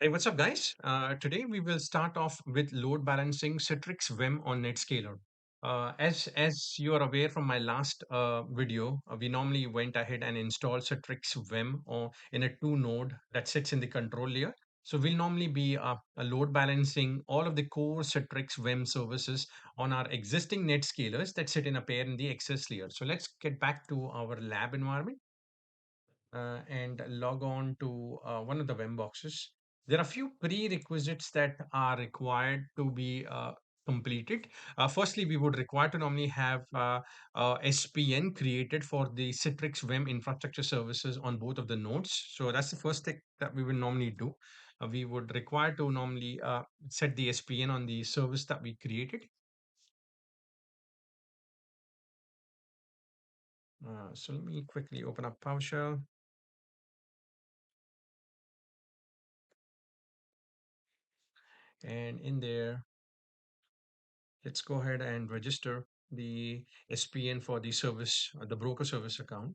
Hey, what's up, guys? Today we will start off with load balancing Citrix WEM on Netscaler. As you are aware from my last video, we normally went ahead and installed Citrix WEM or in a two node that sits in the control layer. So we'll normally be load balancing all of the core Citrix WEM services on our existing Netscalers that sit in a pair in the access layer. So let's get back to our lab environment and log on to one of the WEM boxes. There are a few prerequisites that are required to be completed. Firstly, we would require to normally have SPN created for the Citrix WEM infrastructure services on both of the nodes. So that's the first thing that we will normally do. We would require to normally set the SPN on the service that we created. So let me quickly open up PowerShell, and in there let's go ahead and register the SPN for the service, the broker service account.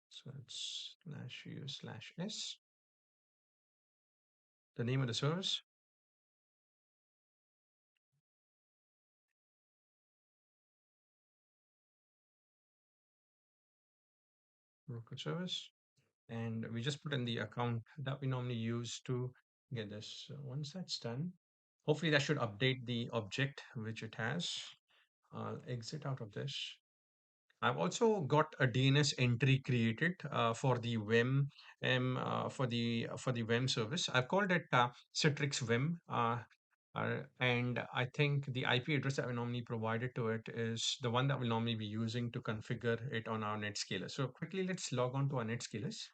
So it's /u/s, the name of the service, broker service, and we just put in the account that we normally use to get this. So once that's done, hopefully that should update the object which it has. I'll exit out of this. I've also got a DNS entry created for the WEM for the WEM service. I've called it Citrix WEM, and I think the IP address that we normally provided to it is the one that we'll normally be using to configure it on our Netscaler. So quickly, let's log on to our Netscalers.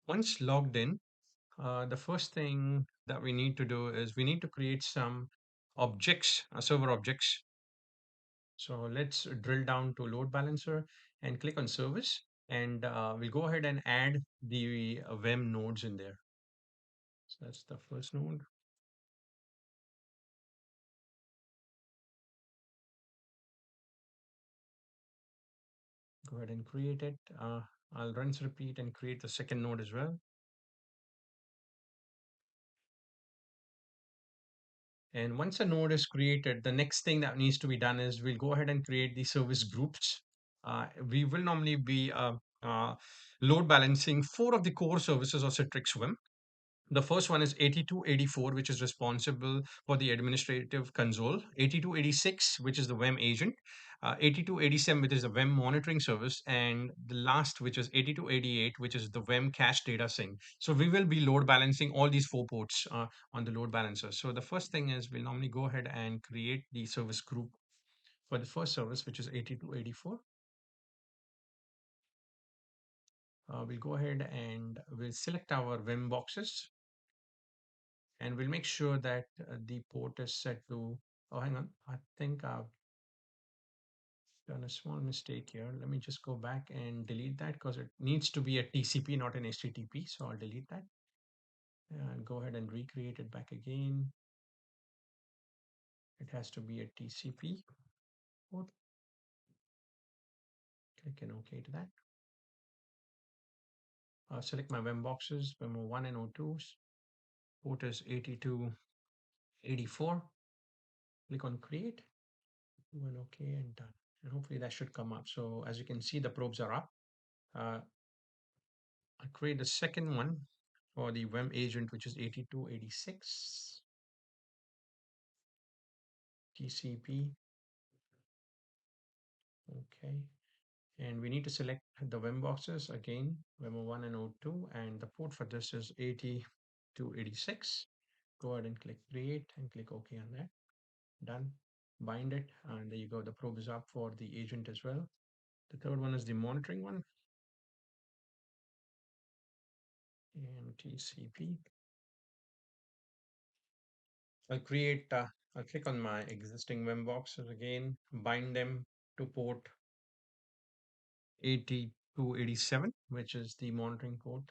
Once logged in, the first thing that we need to do is we need to create some objects, server objects. So let's drill down to load balancer and click on service. And we'll go ahead and add the WEM nodes in there. So that's the first node. Go ahead and create it. I'll rinse, repeat, and create the second node as well. And once a node is created, the next thing that needs to be done is we'll go ahead and create the service groups. We will normally be load balancing four of the core services of Citrix WEM. The first one is 8284, which is responsible for the administrative console, 8286, which is the WEM agent, 8287, which is the WEM monitoring service, and the last, which is 8288, which is the WEM cache data sync. So we will be load balancing all these four ports on the load balancer. So the first thing is we'll normally go ahead and create the service group for the first service, which is 8284. We'll go ahead and we'll select our WEM boxes, and we'll make sure that the port is set to, oh, hang on. I think I've done a small mistake here. Let me just go back and delete that because it needs to be a TCP, not an HTTP. So I'll delete that and go ahead and recreate it back again. It has to be a TCP port. Click and OK to that. Select my WEM boxes, WEM 01 and 02s. Port is 8284. Click on create. Do an OK and done. And hopefully that should come up. So as you can see, the probes are up. Uh, I'll create the second one for the WEM agent, which is 8286 TCP. Okay. And we need to select the WEM boxes again, WEM 01 and 02, and the port for this is 8286. Go ahead and click create and click OK on that. Done. Bind it, and there you go. The probe is up for the agent as well. The third one is the monitoring one, and TCP. I'll create, I'll click on my existing WEM boxes again, bind them to port 8287, which is the monitoring port.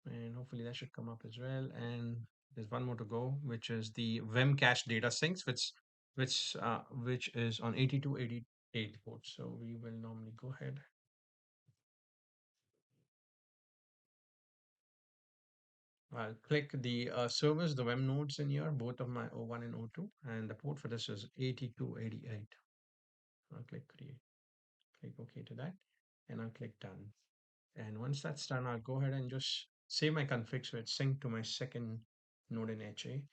And hopefully that should come up as well. And there's one more to go, which is the WEM cache data sinks, which is on 8288 port. So we will normally go ahead. I'll click the servers, the WEM nodes in here, both of my O1 and O2, and the port for this is 8288. I'll click create, click OK to that, and I'll click done. And once that's done, I'll go ahead and just save my config so it's synced to my second node in HA.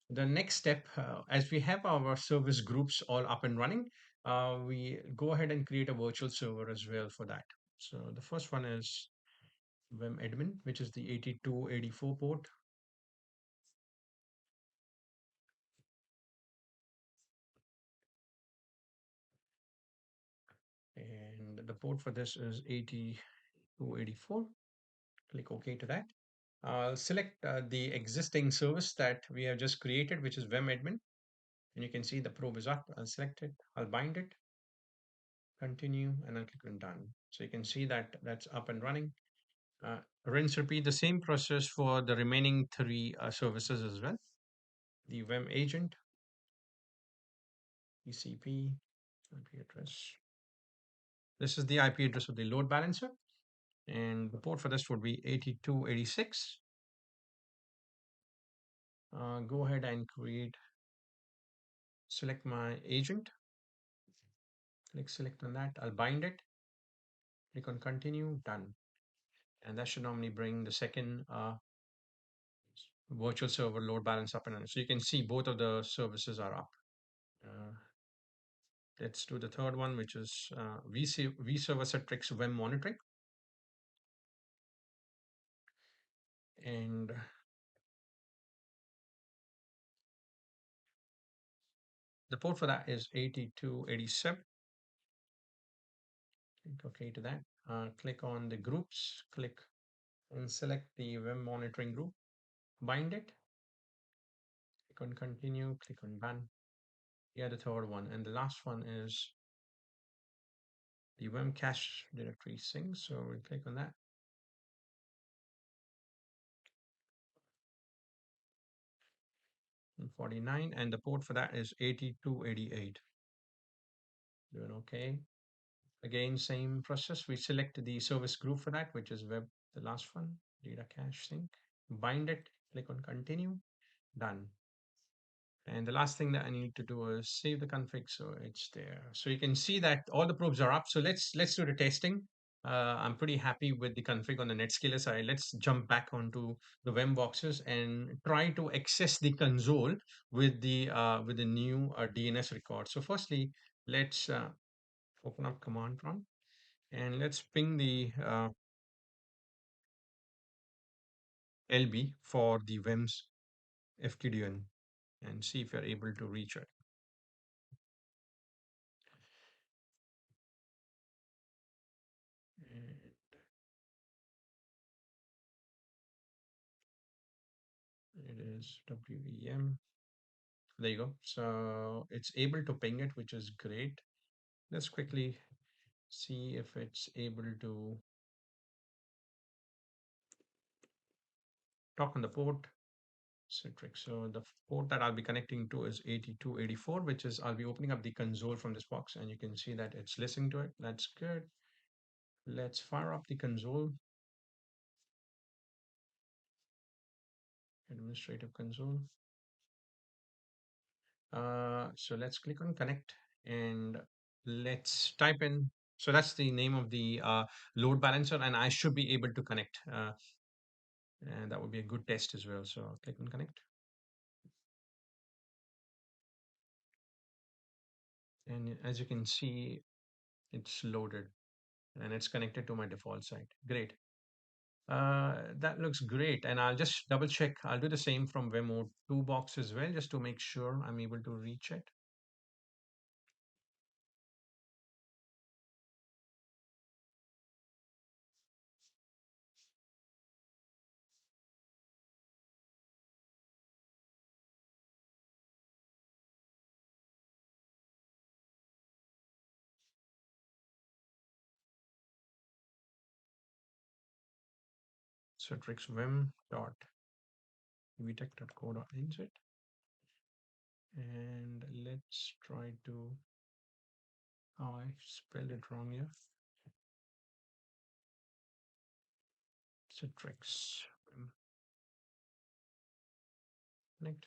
The next step, as we have our service groups all up and running, we go ahead and create a virtual server as well for that. So the first one is WEM admin, which is the 8284 port. And the port for this is 8284. Click OK to that. I'll select the existing service that we have just created, which is WEM admin. And you can see the probe is up. I'll select it, I'll bind it, continue, and I'll click on done. So you can see that that's up and running. Rinse, repeat the same process for the remaining three services as well. The WEM agent, TCP, IP address. This is the IP address of the load balancer. And the port for this would be 8286. Go ahead and select my agent, click select on that. I'll bind it, click on continue, done. And that should normally bring the second virtual server load balance up and running. So you can see both of the services are up. Uh, let's do the third one, which is vServer Citrix WEM monitoring. And the port for that is 8287. Click OK to that. Click on the groups, click and select the WEM monitoring group, bind it, click on continue, click on done. Yeah, the third one. And the last one is the WEM cache directory sync. So we'll click on that. And 49, and the port for that is 8288. Doing okay. Again, same process. We select the service group for that, which is web, the last one, data cache sync. Bind it, click on continue, done. And the last thing that I need to do is save the config so it's there. So you can see that all the probes are up. So let's do the testing. I'm pretty happy with the config on the Netscaler side. Let's jump back onto the WEM boxes and try to access the console with the new DNS record. So firstly, let's open up command prompt and let's ping the LB for the WEM's FQDN and see if you're able to reach it. And it is WEM. There you go. So it's able to ping it, which is great. Let's quickly see if it's able to talk on the port. Citrix. So the port that I'll be connecting to is 8284, which is I'll be opening up the console from this box and you can see that it's listening to it. That's good. Let's fire up the console. Administrative console. So let's click on connect and let's type in. So that's the name of the load balancer, and I should be able to connect. And that would be a good test as well. So I'll click on connect. And as you can see, it's loaded and it's connected to my default site. Great. That looks great. And I'll just double check. I'll do the same from Vemo 2 box as well, just to make sure I'm able to reach it. Citrix WEM dot vtech.co.nz, and let's try to, oh, I spelled it wrong here. Citrix WEM connect,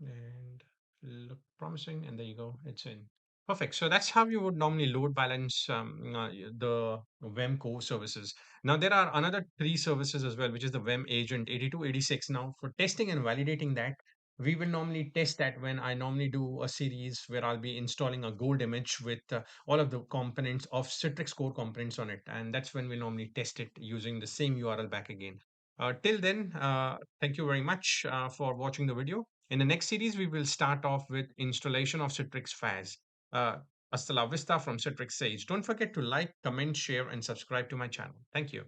and look promising, and there you go, it's in. Perfect. So that's how you would normally load balance the WEM core services. Now there are another three services as well, which is the WEM agent 8286. Now for testing and validating that, we will normally test that when I normally do a series where I'll be installing a gold image with all of the components of Citrix core components on it. And that's when we normally test it using the same URL back again. Till then, thank you very much for watching the video. In the next series, we will start off with installation of Citrix FAS. Uh, Hasta la vista from Citrix Sage. Don't forget to like, comment, share, and subscribe to my channel. Thank you.